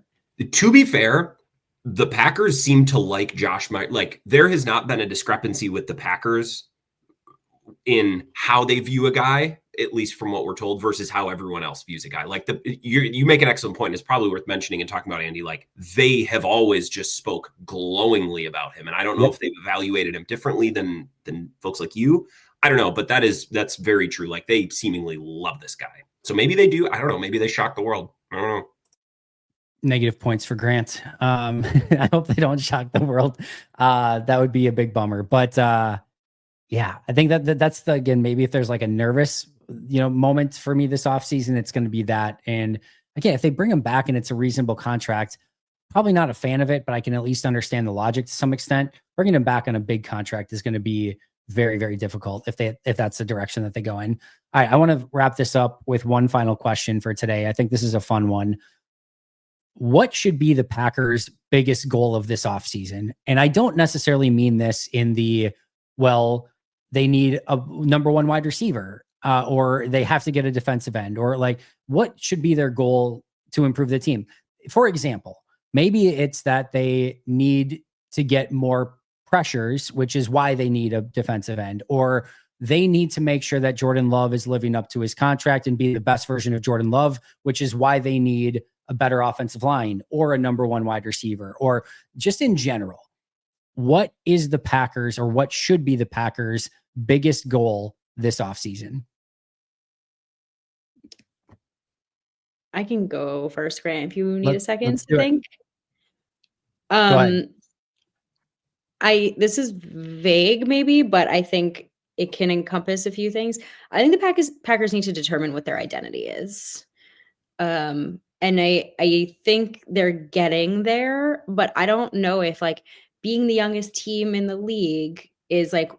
To be fair, the Packers seem to like Josh Myers. Like, there has not been a discrepancy with the Packers in how they view a guy. at least from what we're told, versus how everyone else views a guy. Like you make an excellent point. It's probably worth mentioning and talking about Andy. Like they have always just spoke glowingly about him, and I don't know if they've evaluated him differently than folks like you. I don't know, but that's very true. Like they seemingly love this guy. So maybe they do. I don't know. Maybe they shock the world. I don't know. Negative points for Grant. I hope they don't shock the world. That would be a big bummer. But yeah, I think that's again, maybe if there's like a nervous, moment for me this offseason, it's going to be that. And again, if they bring him back and it's a reasonable contract, probably not a fan of it, but I can at least understand the logic to some extent. Bringing him back on a big contract is going to be very, very difficult if that's the direction that they go in. All right, I want to wrap this up with one final question for today. I think this is a fun one. What should be the Packers' biggest goal of this offseason? And I don't necessarily mean this in the, well, they need a number one wide receiver, or they have to get a defensive end, or like what should be their goal to improve the team? For example, maybe it's that they need to get more pressures, which is why they need a defensive end, or they need to make sure that Jordan Love is living up to his contract and be the best version of Jordan Love, which is why they need a better offensive line or a number one wide receiver, or just in general. What is the Packers, or what should be the Packers' biggest goal this offseason? I can go first, Grant, if you need a second to do think. Go ahead. This is vague maybe, but I think it can encompass a few things. I think the Packers need to determine what their identity is. And I think they're getting there, but I don't know if like being the youngest team in the league is like,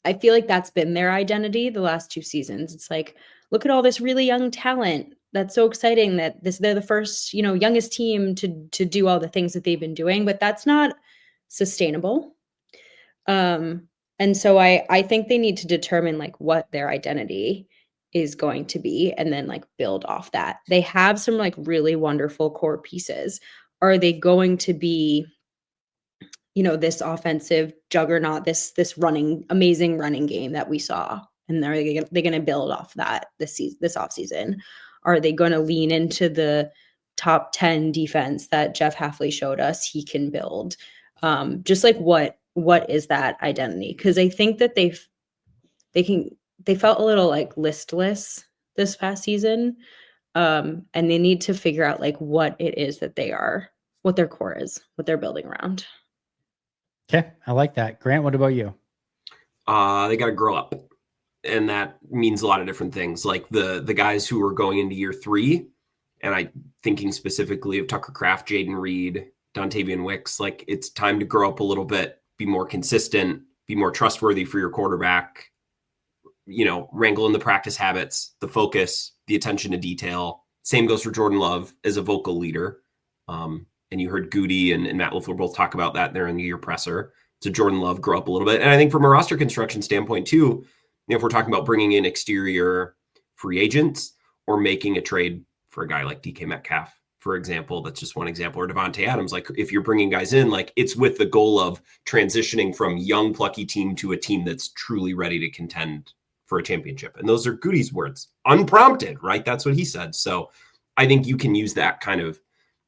I feel like that's been their identity the last 2 seasons. It's like, look at all this really young talent. That's so exciting that they're the first, youngest team to do all the things that they've been doing, but that's not sustainable. And so I think they need to determine like what their identity is going to be and then like build off that. They have some like really wonderful core pieces. Are they going to be this offensive juggernaut, this amazing running game that we saw? And are they going to build off that this offseason? Are they going to lean into the top 10 defense that Jeff Hafley showed us he can build? Just like what is that identity? Because I think that they felt a little like listless this past season. And they need to figure out like what it is that they are, what their core is, what they're building around. Okay, I like that. Grant, what about you? They got to grow up, and that means a lot of different things. Like the guys who are going into year 3, and I thinking specifically of Tucker Kraft, Jaden Reed, Dontavian Wicks. Like it's time to grow up a little bit, be more consistent, be more trustworthy for your quarterback. Wrangle in the practice habits, the focus, the attention to detail. Same goes for Jordan Love as a vocal leader. And you heard Goody and Matt LaFleur both talk about that there in the year presser. So Jordan Love grow up a little bit. And I think from a roster construction standpoint too, if we're talking about bringing in exterior free agents or making a trade for a guy like DK Metcalf, for example, that's just one example, or Devontae Adams, like if you're bringing guys in, like it's with the goal of transitioning from young plucky team to a team that's truly ready to contend for a championship. And those are Goody's words, unprompted, right? That's what he said. So I think you can use that kind of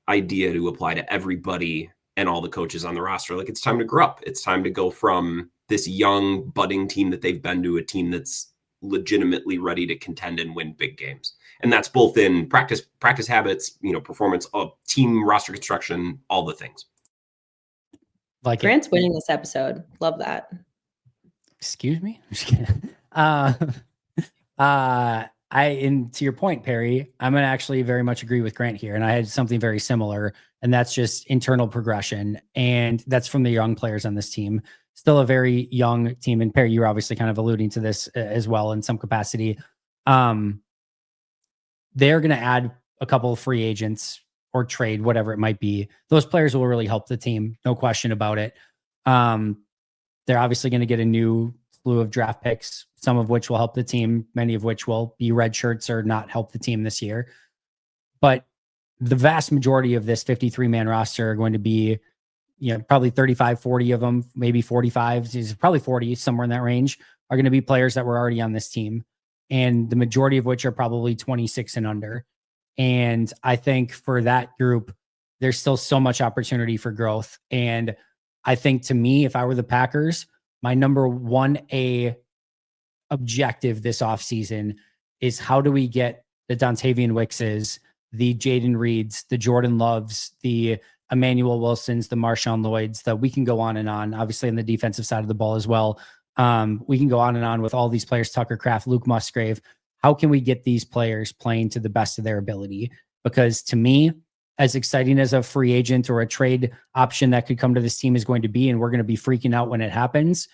idea to apply to everybody and all the coaches on the roster. Like it's time to grow up. It's time to go from this young budding team that they've been to a team that's legitimately ready to contend and win big games. And that's both in practice habits, performance of team roster construction, all the things. Like Grant's winning this episode. Love that. Excuse me? I'm just kidding. And to your point, Perry, I'm going to actually very much agree with Grant here. And I had something very similar, and that's just internal progression. And that's from the young players on this team. Still a very young team. And Perry, you're obviously kind of alluding to this as well in some capacity. They're going to add a couple of free agents or trade, whatever it might be. Those players will really help the team. No question about it. They're obviously going to get a new slew of draft picks, some of which will help the team, many of which will be red shirts or not help the team this year. But the vast majority of this 53-man roster are going to be, probably 35, 40 of them, maybe 45, probably 40, somewhere in that range, are going to be players that were already on this team. and the majority of which are probably 26 and under. And I think for that group, there's still so much opportunity for growth. And I think, to me, if I were the Packers, my number 1A objective this offseason is, how do we get the Dontavian Wickses, the Jaden Reeds, the Jordan Loves, the Emmanuel Wilsons, the Marshawn Lloyds, that we can go on and on, obviously on the defensive side of the ball as well. We can go on and on with all these players, Tucker Kraft, Luke Musgrave. How can we get these players playing to the best of their ability? Because to me, as exciting as a free agent or a trade option that could come to this team is going to be, and we're going to be freaking out when it happens,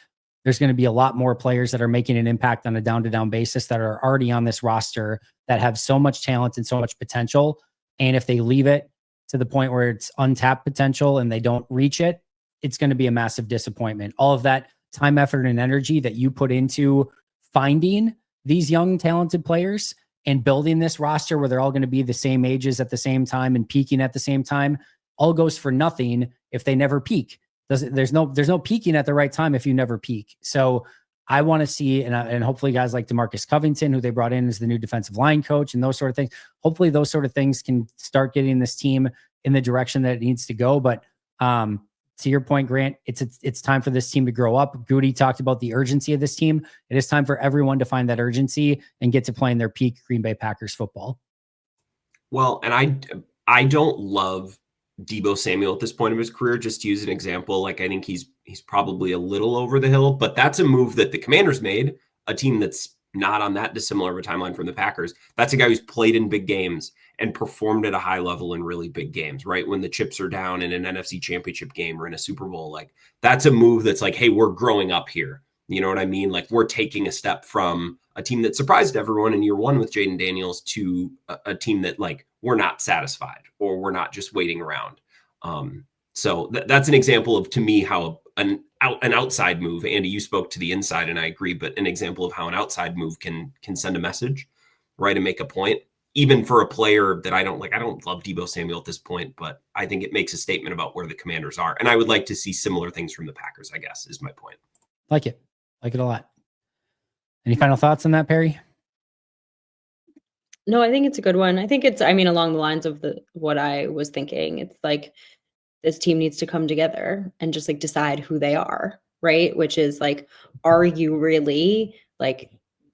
there's going to be a lot more players that are making an impact on a down-to-down basis that are already on this roster that have so much talent and so much potential. And if they leave it to the point where it's untapped potential and they don't reach it, it's going to be a massive disappointment. All of that time, effort, and energy that you put into finding these young, talented players and building this roster where they're all going to be the same ages at the same time and peaking at the same time, all goes for nothing if they never peak. There's no peaking at the right time if you never peak. So I want to see, and hopefully guys like DeMarcus Covington, who they brought in as the new defensive line coach, and those sort of things, hopefully those sort of things can start getting this team in the direction that it needs to go. But to your point, Grant, it's time for this team to grow up. Goody talked about the urgency of this team. It is time for everyone to find that urgency and get to playing their peak Green Bay Packers football. Well, and I don't love Deebo Samuel at this point of his career. Just to use an example, like, I think he's probably a little over the hill, but that's a move that the Commanders made, a team that's not on that dissimilar of a timeline from the Packers. That's a guy who's played in big games and performed at a high level in really big games, right? When the chips are down in an NFC championship game or in a Super Bowl, like, that's a move that's like, hey, we're growing up here. You know what I mean? Like, we're taking a step from a team that surprised everyone in year one with Jaden Daniels to a team that, like, we're not satisfied, or we're not just waiting around. So that's an example of, to me, how an outside move. Andy, you spoke to the inside, and I agree, but an example of how an outside move can send a message, right, and make a point, even for a player that I don't like. I don't love Deebo Samuel at this point, but I think it makes a statement about where the Commanders are, and I would like to see similar things from the Packers, I guess, is my point. Like it a lot. Any final thoughts on that, Perri? No, I think it's a good one. I think it's, along the lines of what I was thinking. It's like, this team needs to come together and just, like, decide who they are, right? Which is, like, are you really, like,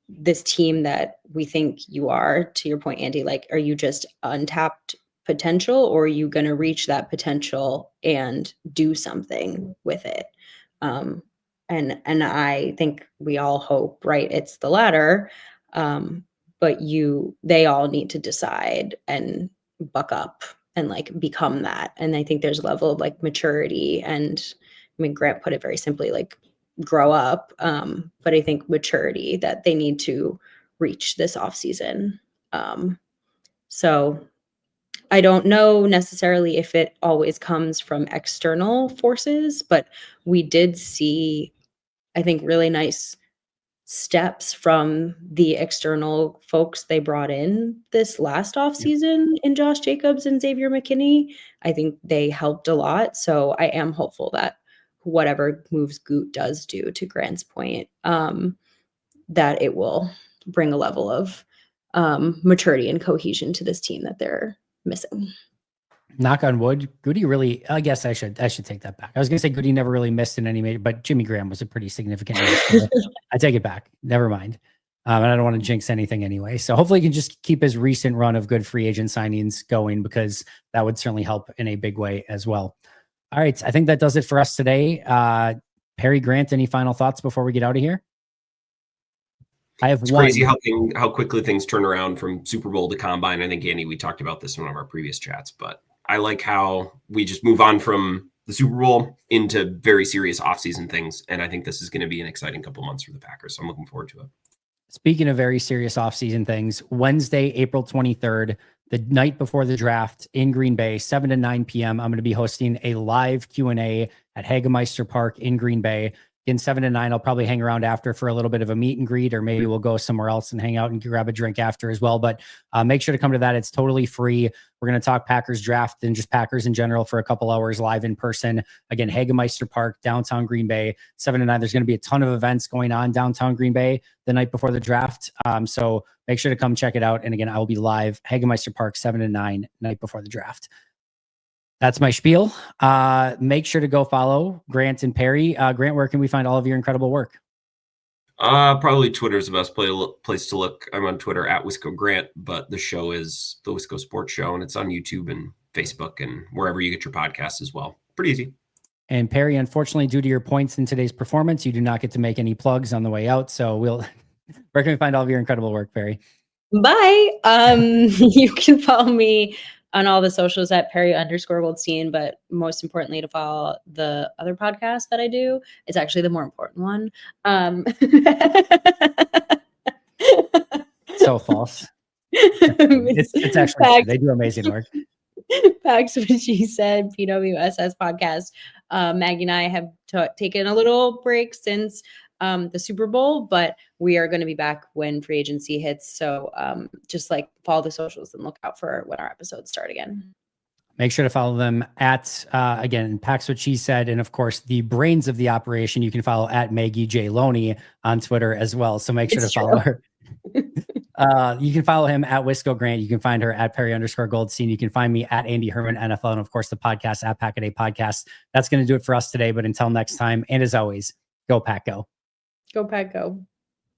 this team that we think you are? To your point, Andy, like, are you just untapped potential, or are you going to reach that potential and do something with it? And I think we all hope, right, it's the latter. But they all need to decide and buck up and, like, become that. And I think there's a level of, like, maturity, and Grant put it very simply, like, grow up. But I think maturity that they need to reach this off season. So I don't know necessarily if it always comes from external forces, but we did see, I think, really nice steps from the external folks they brought in this last offseason in Josh Jacobs and Xavier McKinney. I think they helped a lot. So I am hopeful that whatever moves Goot does do, to Grant's point, that it will bring a level of maturity and cohesion to this team that they're missing. Knock on wood, Goody really, I guess I should take that back. I was going to say Goody never really missed in any major, but Jimmy Graham was a pretty significant miss. I take it back. Never mind. And I don't want to jinx anything anyway. So hopefully he can just keep his recent run of good free agent signings going, because that would certainly help in a big way as well. All right. I think that does it for us today. Perri, Grant, any final thoughts before we get out of here? It's crazy how quickly things turn around from Super Bowl to Combine. I think, Andy, we talked about this in one of our previous chats, but I like how we just move on from the Super Bowl into very serious offseason things. And I think this is going to be an exciting couple months for the Packers. So I'm looking forward to it. Speaking of very serious offseason things, Wednesday, April 23rd, the night before the draft in Green Bay, 7 to 9 p.m., I'm going to be hosting a live Q&A at Hagemeister Park in Green Bay. in 7 to 9, I'll probably hang around after for a little bit of a meet and greet, or maybe we'll go somewhere else and hang out and grab a drink after as well. But make sure to come to that. It's totally free. We're going to talk Packers draft and just Packers in general for a couple hours live in person. Again, Hagemeister Park, downtown Green Bay, 7 to 9. There's going to be a ton of events going on downtown Green Bay the night before the draft. So make sure to come check it out. And again, I will be live, Hagemeister Park, 7 to 9, night before the draft. That's my spiel. Make sure to go follow Grant and Perri. Grant, where can we find all of your incredible work? Probably Twitter is the best place to look. I'm on Twitter at Wisco Grant, but the show is the Wisco Sports Show, and it's on YouTube and Facebook and wherever you get your podcasts as well. Pretty easy. And Perri, unfortunately, due to your points in today's performance, you do not get to make any plugs on the way out. So where can we find all of your incredible work, Perri? Bye. You can follow me on all the socials at Perri_Goldstein, but most importantly, to follow the other podcast that I do. It's actually the more important one. So false. It's actually they do amazing work. Facts what she said, PWSS podcast. Maggie and I have taken a little break since the Super Bowl, but we are going to be back when free agency hits. So just like follow the socials and look out for when our episodes start again. Make sure to follow them at, again, Pax What She Said. And of course, the brains of the operation, you can follow at Maggie J. Loney on Twitter as well. So make sure to follow her. You can follow him at Wisco Grant. You can find her at Perri_Goldstein. You can find me at Andy Herman NFL. And of course, the podcast at Pack-A-Day Podcast. That's going to do it for us today. But until next time, and as always, go Pack Go. Go Pack Go.